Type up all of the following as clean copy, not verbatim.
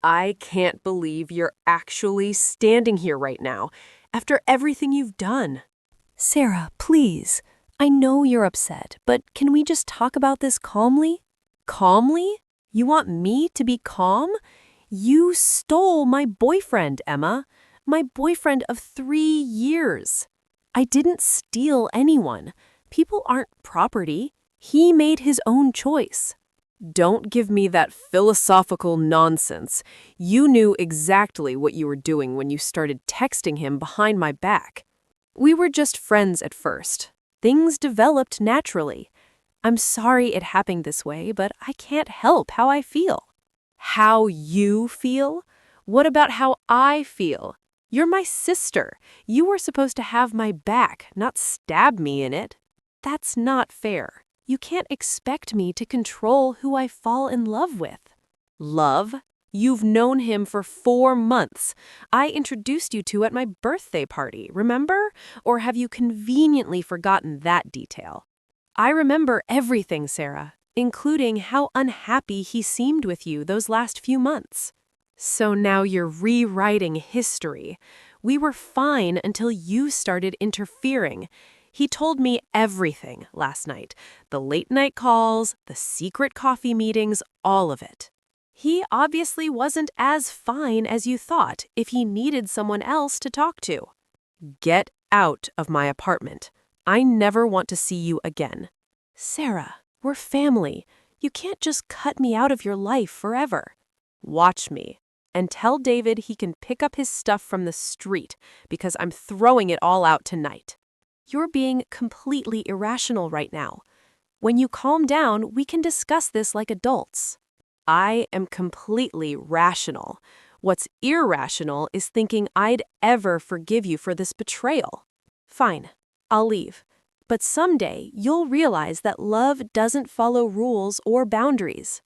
I can't believe you're actually standing here right now, after everything you've done. Sarah, please. I know you're upset, but can we just talk about this calmly? Calmly? You want me to be calm? You stole my boyfriend, Emma. My boyfriend of 3 years. I didn't steal anyone. People aren't property. He made his own choice. Don't give me that philosophical nonsense. You knew exactly what you were doing when you started texting him behind my back. We were just friends at first. Things developed naturally. I'm sorry it happened this way, but I can't help how I feel. How you feel? What about how I feel? You're my sister. You were supposed to have my back, not stab me in it. That's not fair. You can't expect me to control who I fall in love with. Love? You've known him for 4 months. I introduced you two at my birthday party, remember? Or have you conveniently forgotten that detail? I remember everything, Sarah, including how unhappy he seemed with you those last few months. So now you're rewriting history. We were fine until you started interfering. He told me everything last night. The late-night calls, the secret coffee meetings, all of it. He obviously wasn't as fine as you thought if he needed someone else to talk to. Get out of my apartment. I never want to see you again. Sarah, we're family. You can't just cut me out of your life forever. Watch me. And tell David he can pick up his stuff from the street because I'm throwing it all out tonight. You're being completely irrational right now. When you calm down, we can discuss this like adults. I am completely rational. What's irrational is thinking I'd ever forgive you for this betrayal. Fine, I'll leave. But someday, you'll realize that love doesn't follow rules or boundaries.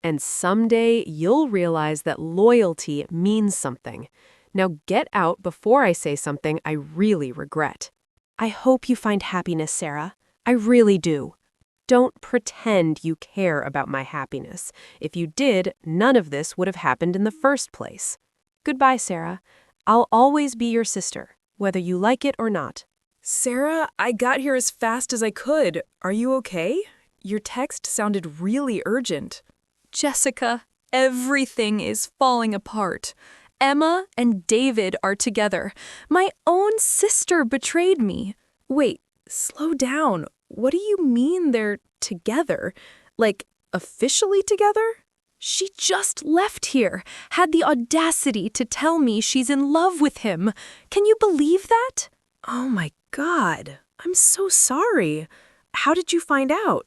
And someday, you'll realize that loyalty means something. Now get out before I say something I really regret. I hope you find happiness, Sarah. I really do. Don't pretend you care about my happiness. If you did, none of this would have happened in the first place. Goodbye, Sarah. I'll always be your sister, whether you like it or not. Sarah, I got here as fast as I could. Are you okay? Your text sounded really urgent. Jessica, everything is falling apart. Emma and David are together. My own sister betrayed me. Wait, slow down. What do you mean they're together? Like, officially together? She just left here, had the audacity to tell me she's in love with him. Can you believe that? Oh my God, I'm so sorry. How did you find out?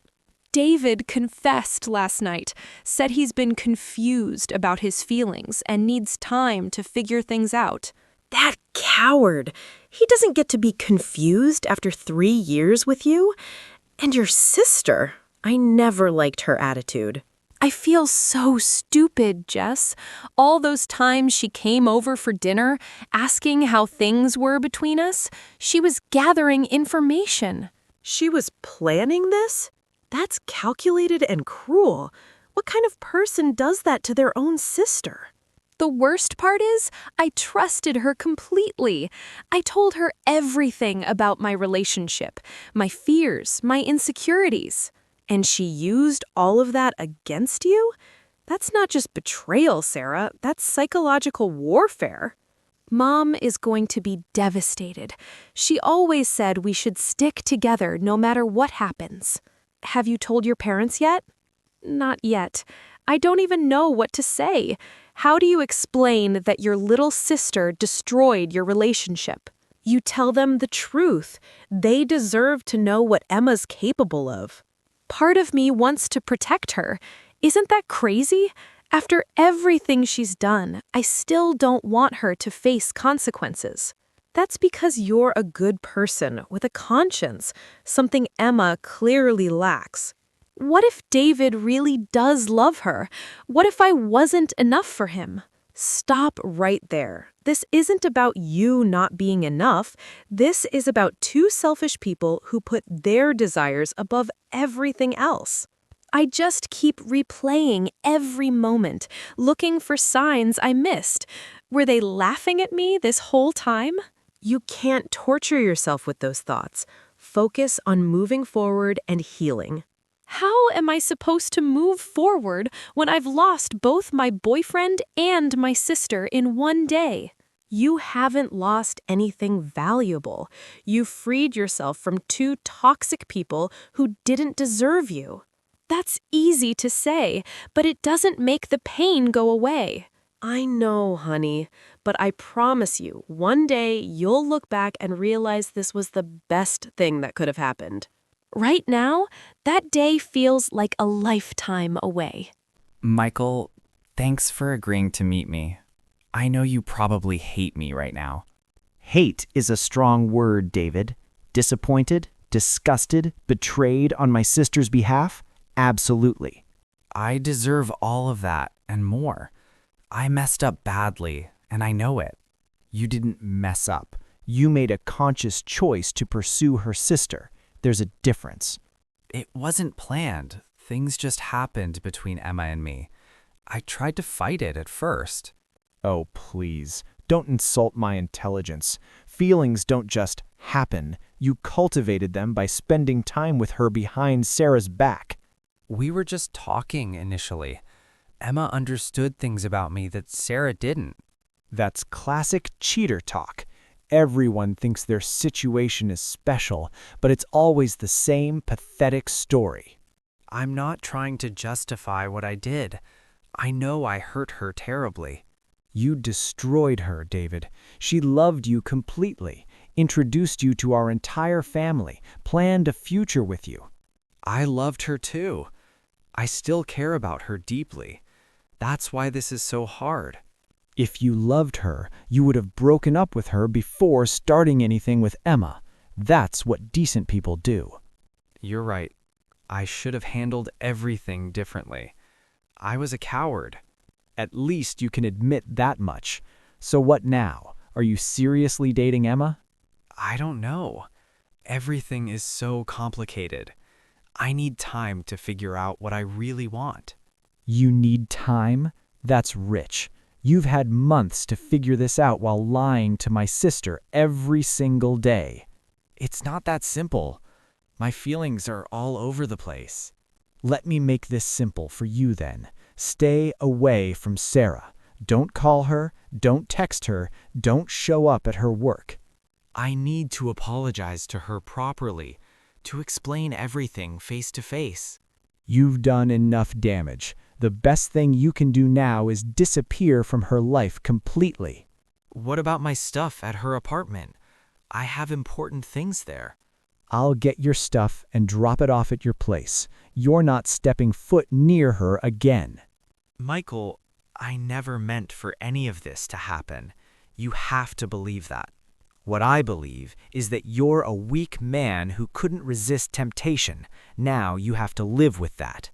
David confessed last night, said he's been confused about his feelings and needs time to figure things out. That coward. He doesn't get to be confused after 3 years with you. And your sister. I never liked her attitude. I feel so stupid, Jess. All those times she came over for dinner, asking how things were between us, she was gathering information. She was planning this? That's calculated and cruel. What kind of person does that to their own sister? The worst part is, I trusted her completely. I told her everything about my relationship, my fears, my insecurities. And she used all of that against you? That's not just betrayal, Sarah. That's psychological warfare. Mom is going to be devastated. She always said we should stick together no matter what happens. Have you told your parents yet? Not yet. I don't even know what to say. How do you explain that your little sister destroyed your relationship? You tell them the truth. They deserve to know what Emma's capable of. Part of me wants to protect her. Isn't that crazy? After everything she's done, I still don't want her to face consequences. That's because you're a good person with a conscience, something Emma clearly lacks. What if David really does love her? What if I wasn't enough for him? Stop right there. This isn't about you not being enough. This is about two selfish people who put their desires above everything else. I just keep replaying every moment, looking for signs I missed. Were they laughing at me this whole time? You can't torture yourself with those thoughts. Focus on moving forward and healing. How am I supposed to move forward when I've lost both my boyfriend and my sister in one day? You haven't lost anything valuable. You freed yourself from two toxic people who didn't deserve you. That's easy to say, but it doesn't make the pain go away. I know, honey, but I promise you, one day you'll look back and realize this was the best thing that could have happened. Right now, that day feels like a lifetime away. Michael, thanks for agreeing to meet me. I know you probably hate me right now. Hate is a strong word, David. Disappointed, disgusted, betrayed on my sister's behalf? Absolutely. I deserve all of that and more. I messed up badly, and I know it. You didn't mess up. You made a conscious choice to pursue her sister. There's a difference. It wasn't planned. Things just happened between Emma and me. I tried to fight it at first. Oh, please, don't insult my intelligence. Feelings don't just happen. You cultivated them by spending time with her behind Sarah's back. We were just talking initially. Emma understood things about me that Sarah didn't. That's classic cheater talk. Everyone thinks their situation is special, but it's always the same pathetic story. I'm not trying to justify what I did. I know I hurt her terribly. You destroyed her, David. She loved you completely, introduced you to our entire family, planned a future with you. I loved her too. I still care about her deeply. That's why this is so hard. If you loved her, you would have broken up with her before starting anything with Emma. That's what decent people do. You're right. I should have handled everything differently. I was a coward. At least you can admit that much. So what now? Are you seriously dating Emma? I don't know. Everything is so complicated. I need time to figure out what I really want. You need time? That's rich. You've had months to figure this out while lying to my sister every single day. It's not that simple. My feelings are all over the place. Let me make this simple for you then. Stay away from Sarah. Don't call her, don't text her, don't show up at her work. I need to apologize to her properly, to explain everything face to face. You've done enough damage. The best thing you can do now is disappear from her life completely. What about my stuff at her apartment? I have important things there. I'll get your stuff and drop it off at your place. You're not stepping foot near her again. Michael, I never meant for any of this to happen. You have to believe that. What I believe is that you're a weak man who couldn't resist temptation. Now you have to live with that.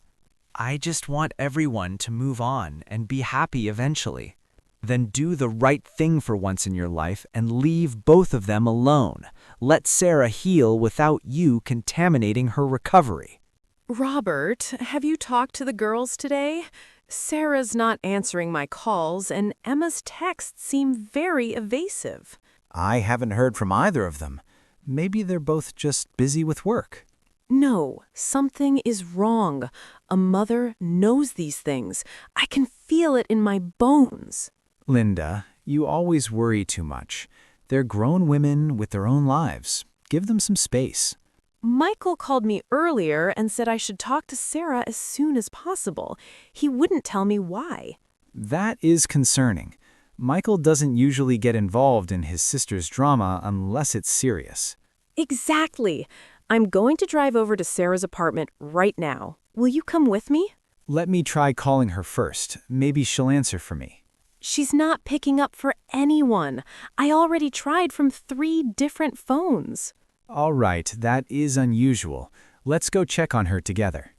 I just want everyone to move on and be happy eventually. Then do the right thing for once in your life and leave both of them alone. Let Sarah heal without you contaminating her recovery. Robert, have you talked to the girls today? Sarah's not answering my calls, and Emma's texts seem very evasive. I haven't heard from either of them. Maybe they're both just busy with work. No, something is wrong. A mother knows these things. I can feel it in my bones. Linda, you always worry too much. They're grown women with their own lives. Give them some space. Michael called me earlier and said I should talk to Sarah as soon as possible. He wouldn't tell me why. That is concerning. Michael doesn't usually get involved in his sister's drama unless it's serious. Exactly. I'm going to drive over to Sarah's apartment right now. Will you come with me? Let me try calling her first. Maybe she'll answer for me. She's not picking up for anyone. I already tried from 3 different phones. All right, that is unusual. Let's go check on her together.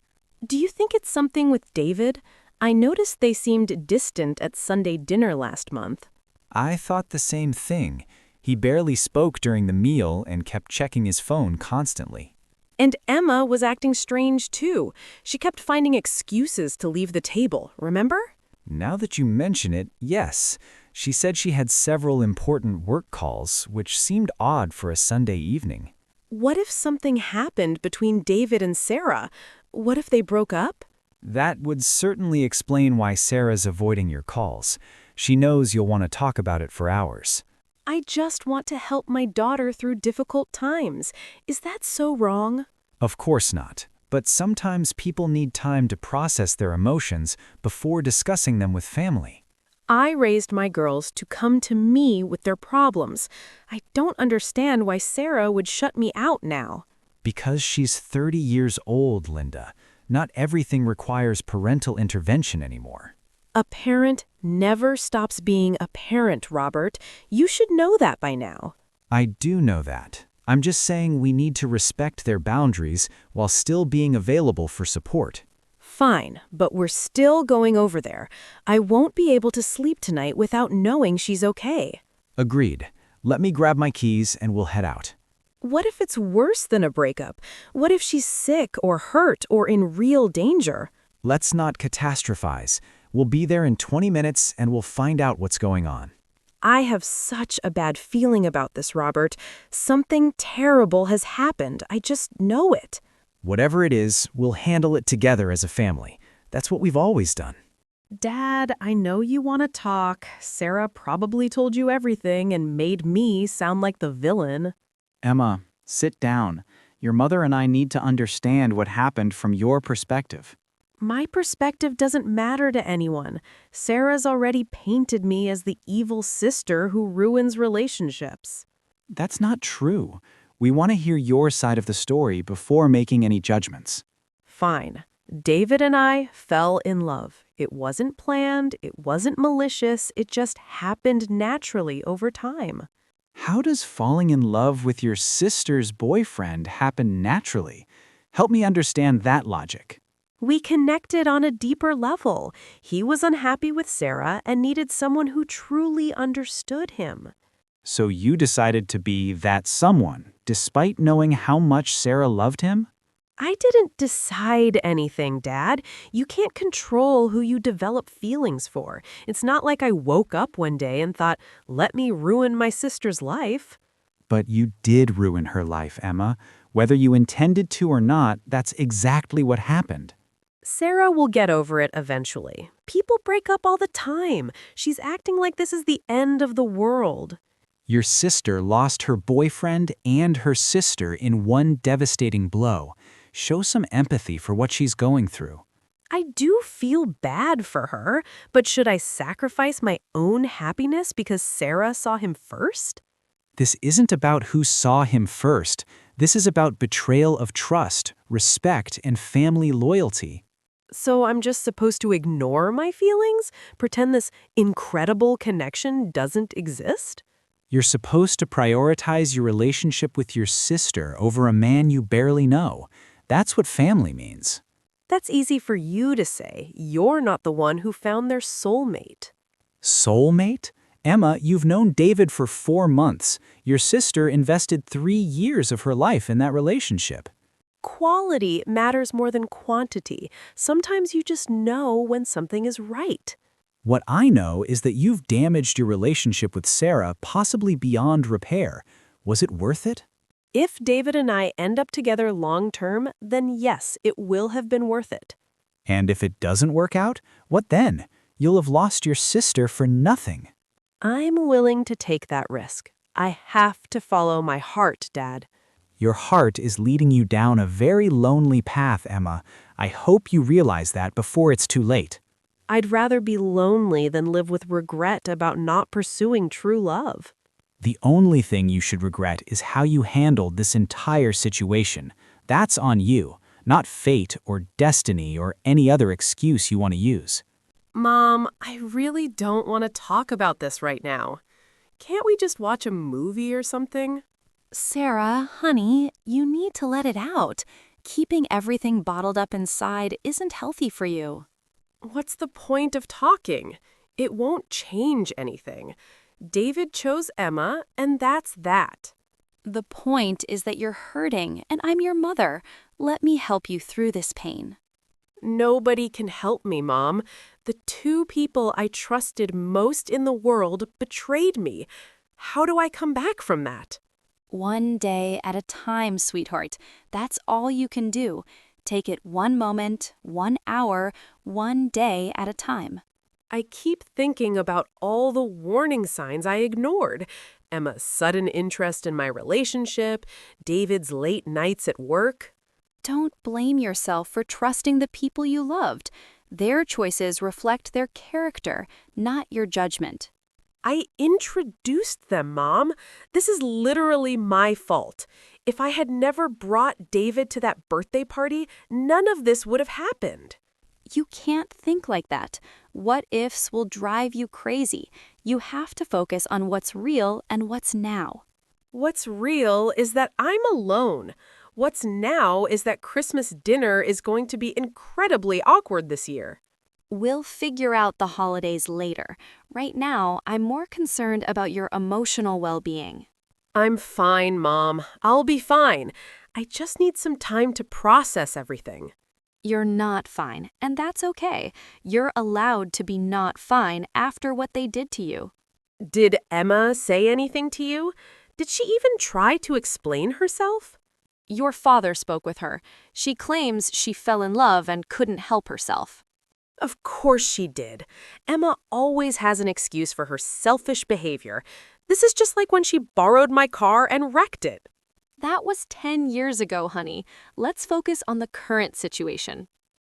Do you think it's something with David? I noticed they seemed distant at Sunday dinner last month. I thought the same thing. He barely spoke during the meal and kept checking his phone constantly. And Emma was acting strange too. She kept finding excuses to leave the table, remember? Now that you mention it, yes. She said she had several important work calls, which seemed odd for a Sunday evening. What if something happened between David and Sarah? What if they broke up? That would certainly explain why Sarah's avoiding your calls. She knows you'll want to talk about it for hours. I just want to help my daughter through difficult times. Is that so wrong? Of course not. But sometimes people need time to process their emotions before discussing them with family. I raised my girls to come to me with their problems. I don't understand why Sarah would shut me out now. Because she's 30 years old, Linda. Not everything requires parental intervention anymore. A parent never stops being a parent, Robert. You should know that by now. I do know that. I'm just saying we need to respect their boundaries while still being available for support. Fine, but we're still going over there. I won't be able to sleep tonight without knowing she's okay. Agreed. Let me grab my keys and we'll head out. What if it's worse than a breakup? What if she's sick or hurt or in real danger? Let's not catastrophize. We'll be there in 20 minutes and we'll find out what's going on. I have such a bad feeling about this, Robert. Something terrible has happened. I just know it. Whatever it is, we'll handle it together as a family. That's what we've always done. Dad, I know you want to talk. Sarah probably told you everything and made me sound like the villain. Emma, sit down. Your mother and I need to understand what happened from your perspective. My perspective doesn't matter to anyone. Sarah's already painted me as the evil sister who ruins relationships. That's not true. We want to hear your side of the story before making any judgments. Fine. David and I fell in love. It wasn't planned, it wasn't malicious, it just happened naturally over time. How does falling in love with your sister's boyfriend happen naturally? Help me understand that logic. We connected on a deeper level. He was unhappy with Sarah and needed someone who truly understood him. So you decided to be that someone, despite knowing how much Sarah loved him? I didn't decide anything, Dad. You can't control who you develop feelings for. It's not like I woke up one day and thought, let me ruin my sister's life. But you did ruin her life, Emma. Whether you intended to or not, that's exactly what happened. Sarah will get over it eventually. People break up all the time. She's acting like this is the end of the world. Your sister lost her boyfriend and her sister in one devastating blow. Show some empathy for what she's going through. I do feel bad for her, but should I sacrifice my own happiness because Sarah saw him first? This isn't about who saw him first. This is about betrayal of trust, respect, and family loyalty. So I'm just supposed to ignore my feelings? Pretend this incredible connection doesn't exist? You're supposed to prioritize your relationship with your sister over a man you barely know. That's what family means. That's easy for you to say. You're not the one who found their soulmate. Soulmate? Emma, you've known David for 4 months. Your sister invested 3 years of her life in that relationship. Quality matters more than quantity. Sometimes you just know when something is right. What I know is that you've damaged your relationship with Sarah, possibly beyond repair. Was it worth it? If David and I end up together long term, then yes, it will have been worth it. And if it doesn't work out, what then? You'll have lost your sister for nothing. I'm willing to take that risk. I have to follow my heart, Dad. Your heart is leading you down a very lonely path, Emma. I hope you realize that before it's too late. I'd rather be lonely than live with regret about not pursuing true love. The only thing you should regret is how you handled this entire situation. That's on you, not fate or destiny or any other excuse you want to use. Mom, I really don't want to talk about this right now. Can't we just watch a movie or something? Sarah, honey, you need to let it out. Keeping everything bottled up inside isn't healthy for you. What's the point of talking? It won't change anything. David chose Emma, and that's that. The point is that you're hurting, and I'm your mother. Let me help you through this pain. Nobody can help me, Mom. The two people I trusted most in the world betrayed me. How do I come back from that? One day at a time, sweetheart. That's all you can do. Take it one moment, 1 hour, one day at a time. I keep thinking about all the warning signs I ignored. Emma's sudden interest in my relationship, David's late nights at work. Don't blame yourself for trusting the people you loved. Their choices reflect their character, not your judgment. I introduced them, Mom. This is literally my fault. If I had never brought David to that birthday party, none of this would have happened. You can't think like that. What ifs will drive you crazy. You have to focus on what's real and what's now. What's real is that I'm alone. What's now is that Christmas dinner is going to be incredibly awkward this year. We'll figure out the holidays later. Right now, I'm more concerned about your emotional well-being. I'm fine, Mom. I'll be fine. I just need some time to process everything. You're not fine, and that's okay. You're allowed to be not fine after what they did to you. Did Emma say anything to you? Did she even try to explain herself? Your father spoke with her. She claims she fell in love and couldn't help herself. Of course she did. Emma always has an excuse for her selfish behavior. This is just like when she borrowed my car and wrecked it. That was 10 years ago, honey. Let's focus on the current situation.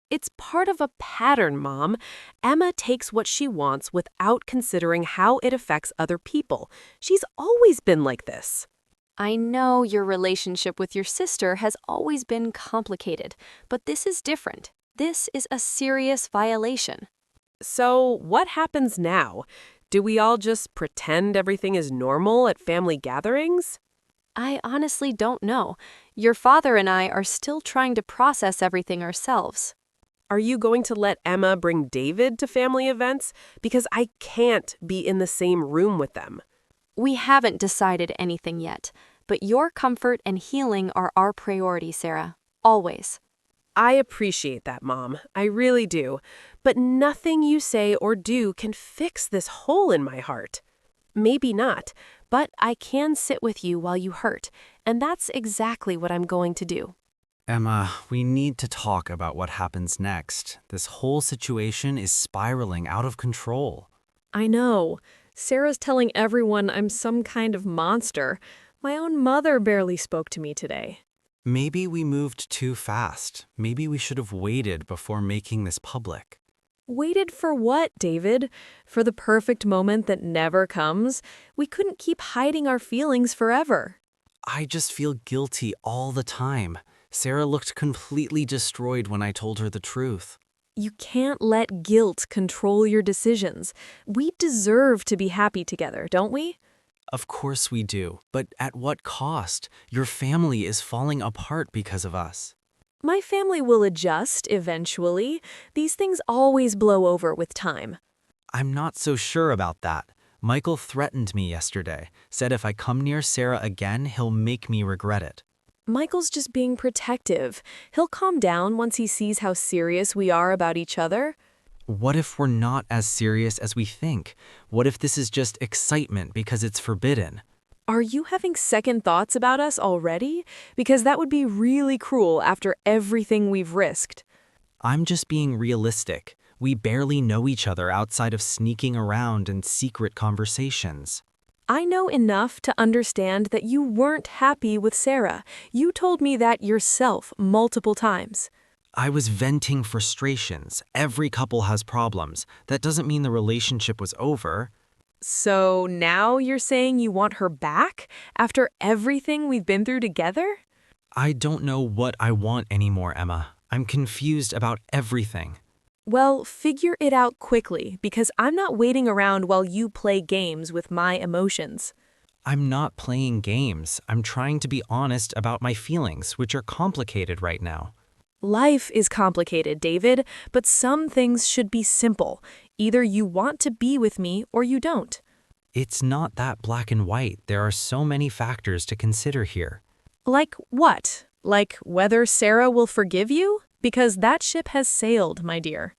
It's part of a pattern, Mom. Emma takes what she wants without considering how it affects other people. She's always been like this. I know your relationship with your sister has always been complicated, but this is different. This is a serious violation. So, what happens now? Do we all just pretend everything is normal at family gatherings? I honestly don't know. Your father and I are still trying to process everything ourselves. Are you going to let Emma bring David to family events? Because I can't be in the same room with them. We haven't decided anything yet, but your comfort and healing are our priority, Sarah. Always. I appreciate that, Mom. I really do. But nothing you say or do can fix this hole in my heart. Maybe not, but I can sit with you while you hurt, and that's exactly what I'm going to do. Emma, we need to talk about what happens next. This whole situation is spiraling out of control. I know. Sarah's telling everyone I'm some kind of monster. My own mother barely spoke to me today. Maybe we moved too fast. Maybe we should have waited before making this public. Waited for what, David? For the perfect moment that never comes? We couldn't keep hiding our feelings forever. I just feel guilty all the time. Sarah looked completely destroyed when I told her the truth. You can't let guilt control your decisions. We deserve to be happy together, don't we? Of course we do, but at what cost? Your family is falling apart because of us. My family will adjust eventually. These things always blow over with time. I'm not so sure about that. Michael threatened me yesterday, said if I come near Sarah again, he'll make me regret it. Michael's just being protective. He'll calm down once he sees how serious we are about each other. What if we're not as serious as we think? What if this is just excitement because it's forbidden? Are you having second thoughts about us already? Because that would be really cruel after everything we've risked. I'm just being realistic. We barely know each other outside of sneaking around and secret conversations. I know enough to understand that you weren't happy with Sarah. You told me that yourself multiple times. I was venting frustrations. Every couple has problems. That doesn't mean the relationship was over. So now you're saying you want her back after everything we've been through together? I don't know what I want anymore, Emma. I'm confused about everything. Well, figure it out quickly, because I'm not waiting around while you play games with my emotions. I'm not playing games. I'm trying to be honest about my feelings, which are complicated right now. Life is complicated, David, but some things should be simple. Either you want to be with me or you don't. It's not that black and white. There are so many factors to consider here. Like what? Like whether Sarah will forgive you? Because that ship has sailed, my dear.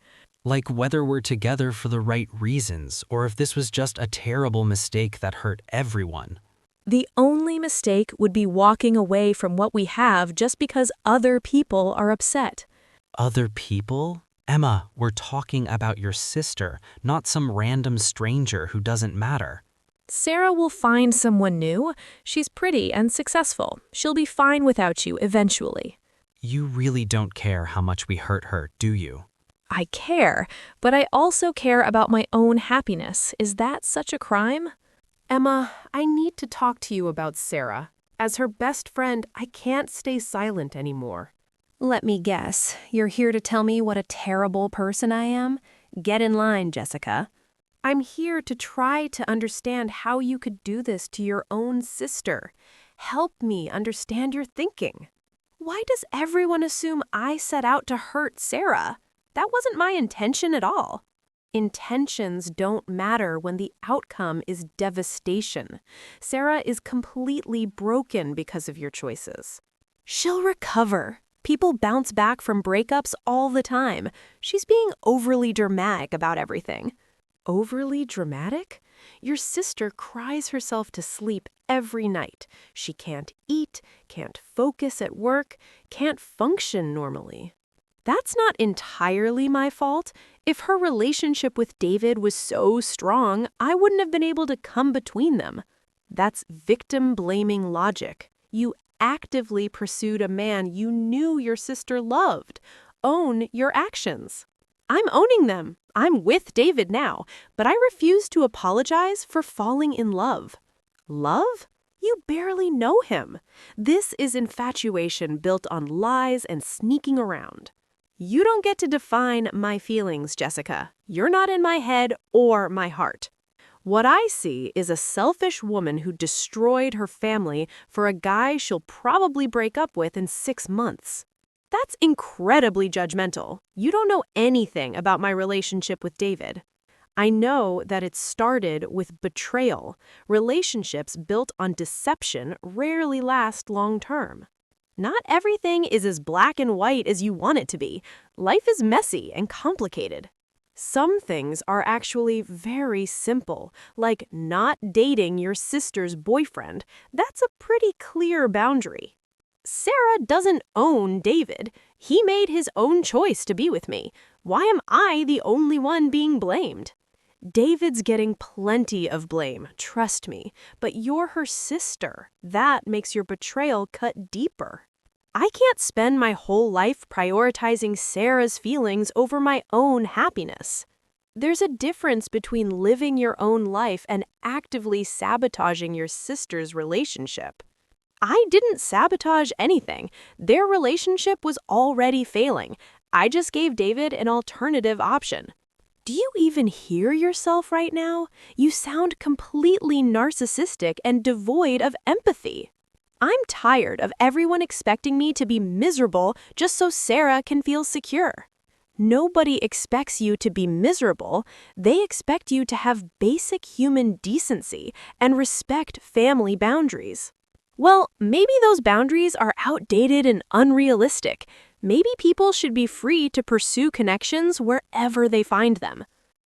Like whether we're together for the right reasons, or if this was just a terrible mistake that hurt everyone. The only mistake would be walking away from what we have just because other people are upset. Other people? Emma, we're talking about your sister, not some random stranger who doesn't matter. Sarah will find someone new. She's pretty and successful. She'll be fine without you eventually. You really don't care how much we hurt her, do you? I care, but I also care about my own happiness. Is that such a crime? Emma, I need to talk to you about Sarah. As her best friend, I can't stay silent anymore. Let me guess, you're here to tell me what a terrible person I am? Get in line, Jessica. I'm here to try to understand how you could do this to your own sister. Help me understand your thinking. Why does everyone assume I set out to hurt Sarah? That wasn't my intention at all. Intentions don't matter when the outcome is devastation. Sarah is completely broken because of your choices. She'll recover. People bounce back from breakups all the time. She's being overly dramatic about everything. Overly dramatic? Your sister cries herself to sleep every night. She can't eat, can't focus at work, can't function normally. That's not entirely my fault. If her relationship with David was so strong, I wouldn't have been able to come between them. That's victim-blaming logic. You actively pursued a man you knew your sister loved. Own your actions. I'm owning them. I'm with David now, but I refuse to apologize for falling in love. Love? You barely know him. This is infatuation built on lies and sneaking around. You don't get to define my feelings, Jessica. You're not in my head or my heart. What I see is a selfish woman who destroyed her family for a guy she'll probably break up with in 6 months. That's incredibly judgmental. You don't know anything about my relationship with David. I know that it started with betrayal. Relationships built on deception rarely last long term. Not everything is as black and white as you want it to be. Life is messy and complicated. Some things are actually very simple, like not dating your sister's boyfriend. That's a pretty clear boundary. Sarah doesn't own David. He made his own choice to be with me. Why am I the only one being blamed? David's getting plenty of blame, trust me, but you're her sister. That makes your betrayal cut deeper. I can't spend my whole life prioritizing Sarah's feelings over my own happiness. There's a difference between living your own life and actively sabotaging your sister's relationship. I didn't sabotage anything. Their relationship was already failing. I just gave David an alternative option. Do you even hear yourself right now? You sound completely narcissistic and devoid of empathy. I'm tired of everyone expecting me to be miserable just so Sarah can feel secure. Nobody expects you to be miserable. They expect you to have basic human decency and respect family boundaries. Well, maybe those boundaries are outdated and unrealistic. Maybe people should be free to pursue connections wherever they find them.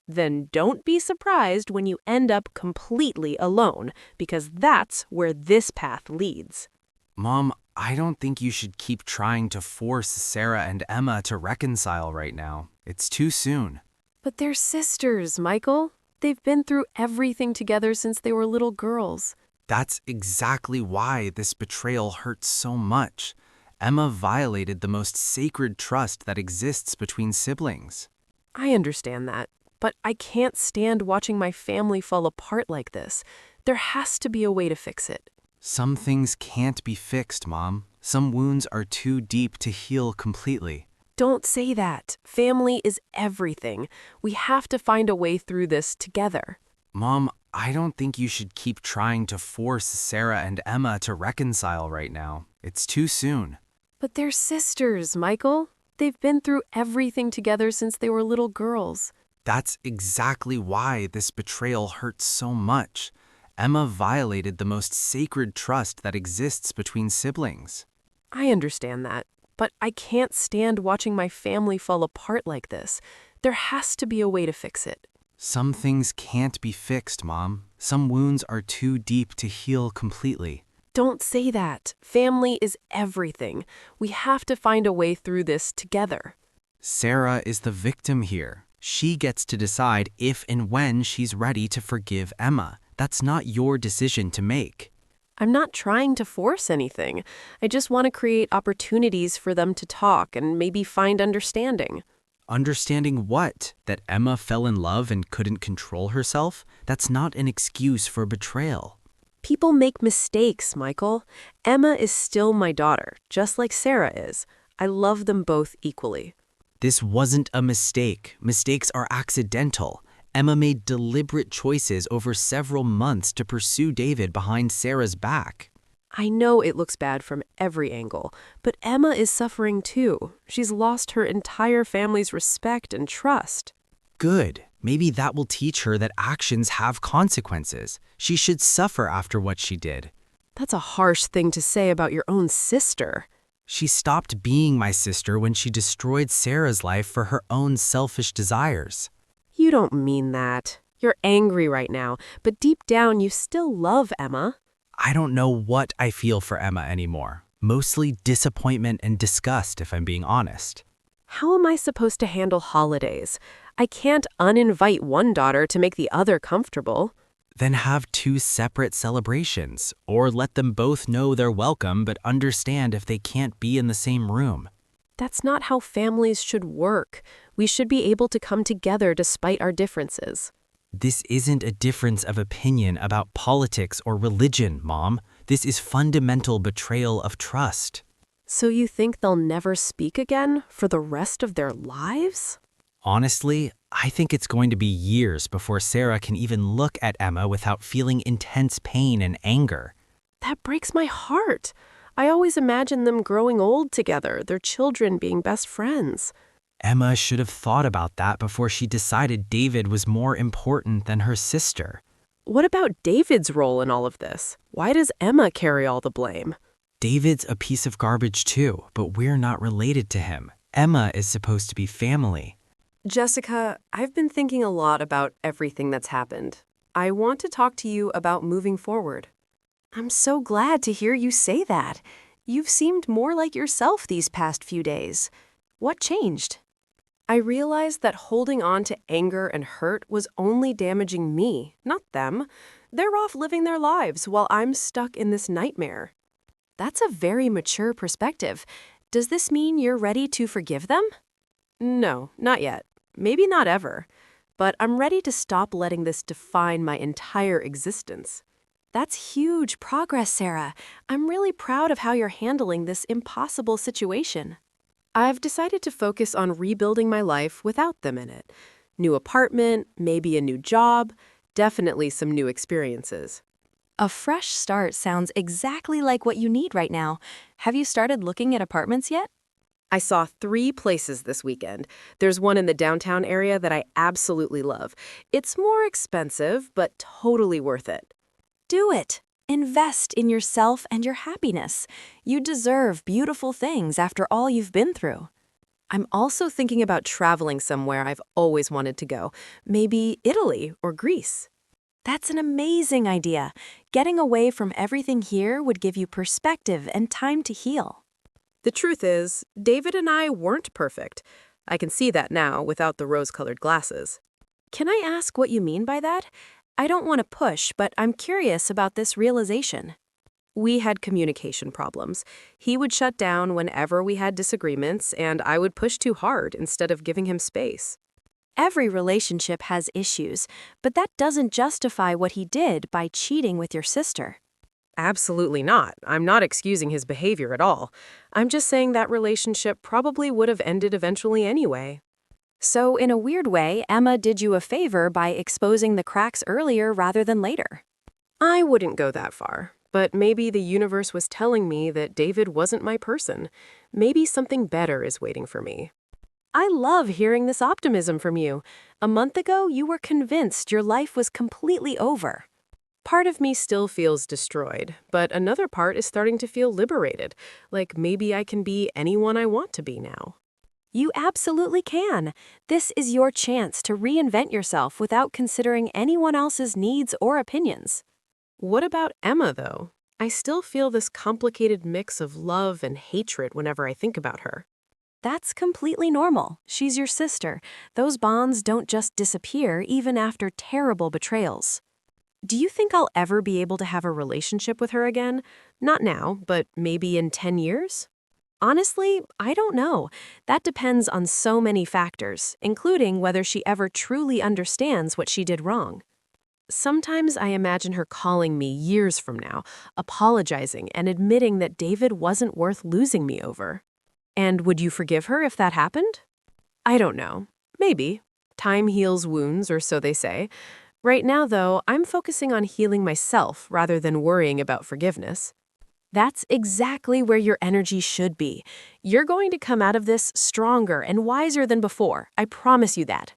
Then don't be surprised when you end up completely alone, because that's where this path leads. Mom, I don't think you should keep trying to force Sarah and Emma to reconcile right now. It's too soon. But they're sisters, Michael. They've been through everything together since they were little girls. That's exactly why this betrayal hurts so much. Emma violated the most sacred trust that exists between siblings. I understand that, but I can't stand watching my family fall apart like this. There has to be a way to fix it. Some things can't be fixed, Mom. Some wounds are too deep to heal completely. Don't say that. Family is everything. We have to find a way through this together. Mom, I don't think you should keep trying to force Sarah and Emma to reconcile right now. It's too soon. But they're sisters, Michael. They've been through everything together since they were little girls. That's exactly why this betrayal hurts so much. Emma violated the most sacred trust that exists between siblings. I understand that, but I can't stand watching my family fall apart like this. There has to be a way to fix it. Some things can't be fixed, Mom. Some wounds are too deep to heal completely. Don't say that. Family is everything. We have to find a way through this together. Sarah is the victim here. She gets to decide if and when she's ready to forgive Emma. That's not your decision to make. I'm not trying to force anything. I just want to create opportunities for them to talk and maybe find understanding. Understanding what? That Emma fell in love and couldn't control herself? That's not an excuse for betrayal. People make mistakes, Michael. Emma is still my daughter, just like Sarah is. I love them both equally. This wasn't a mistake. Mistakes are accidental. Emma made deliberate choices over several months to pursue David behind Sarah's back. I know it looks bad from every angle, but Emma is suffering too. She's lost her entire family's respect and trust. Good. Maybe that will teach her that actions have consequences. She should suffer after what she did. That's a harsh thing to say about your own sister. She stopped being my sister when she destroyed Sarah's life for her own selfish desires. You don't mean that. You're angry right now, but deep down you still love Emma. I don't know what I feel for Emma anymore. Mostly disappointment and disgust, if I'm being honest. How am I supposed to handle holidays? I can't uninvite one daughter to make the other comfortable. Then have two separate celebrations, or let them both know they're welcome but understand if they can't be in the same room. That's not how families should work. We should be able to come together despite our differences. This isn't a difference of opinion about politics or religion, Mom. This is fundamental betrayal of trust. So you think they'll never speak again for the rest of their lives? Honestly, I think it's going to be years before Sarah can even look at Emma without feeling intense pain and anger. That breaks my heart. I always imagine them growing old together, their children being best friends. Emma should have thought about that before she decided David was more important than her sister. What about David's role in all of this? Why does Emma carry all the blame? David's a piece of garbage too, but we're not related to him. Emma is supposed to be family. Jessica, I've been thinking a lot about everything that's happened. I want to talk to you about moving forward. I'm so glad to hear you say that. You've seemed more like yourself these past few days. What changed? I realized that holding on to anger and hurt was only damaging me, not them. They're off living their lives while I'm stuck in this nightmare. That's a very mature perspective. Does this mean you're ready to forgive them? No, not yet. Maybe not ever. But I'm ready to stop letting this define my entire existence. That's huge progress, Sarah. I'm really proud of how you're handling this impossible situation. I've decided to focus on rebuilding my life without them in it. New apartment, maybe a new job, definitely some new experiences. A fresh start sounds exactly like what you need right now. Have you started looking at apartments yet? I saw 3 places this weekend. There's one in the downtown area that I absolutely love. It's more expensive, but totally worth it. Do it. Invest in yourself and your happiness. You deserve beautiful things after all you've been through. I'm also thinking about traveling somewhere I've always wanted to go. Maybe Italy or Greece. That's an amazing idea. Getting away from everything here would give you perspective and time to heal. The truth is, David and I weren't perfect. I can see that now without the rose-colored glasses. Can I ask what you mean by that? I don't want to push, but I'm curious about this realization. We had communication problems. He would shut down whenever we had disagreements, and I would push too hard instead of giving him space. Every relationship has issues, but that doesn't justify what he did by cheating with your sister. Absolutely not. I'm not excusing his behavior at all. I'm just saying that relationship probably would have ended eventually anyway. So, in a weird way, Emma did you a favor by exposing the cracks earlier rather than later. I wouldn't go that far, but maybe the universe was telling me that David wasn't my person. Maybe something better is waiting for me. I love hearing this optimism from you. A month ago, you were convinced your life was completely over. Part of me still feels destroyed, but another part is starting to feel liberated, like maybe I can be anyone I want to be now. You absolutely can. This is your chance to reinvent yourself without considering anyone else's needs or opinions. What about Emma, though? I still feel this complicated mix of love and hatred whenever I think about her. That's completely normal. She's your sister. Those bonds don't just disappear even after terrible betrayals. Do you think I'll ever be able to have a relationship with her again? Not now, but maybe in 10 years? Honestly, I don't know. That depends on so many factors, including whether she ever truly understands what she did wrong. Sometimes I imagine her calling me years from now, apologizing and admitting that David wasn't worth losing me over. And would you forgive her if that happened? I don't know. Maybe. Time heals wounds, or so they say. Right now, though, I'm focusing on healing myself rather than worrying about forgiveness. That's exactly where your energy should be. You're going to come out of this stronger and wiser than before. I promise you that.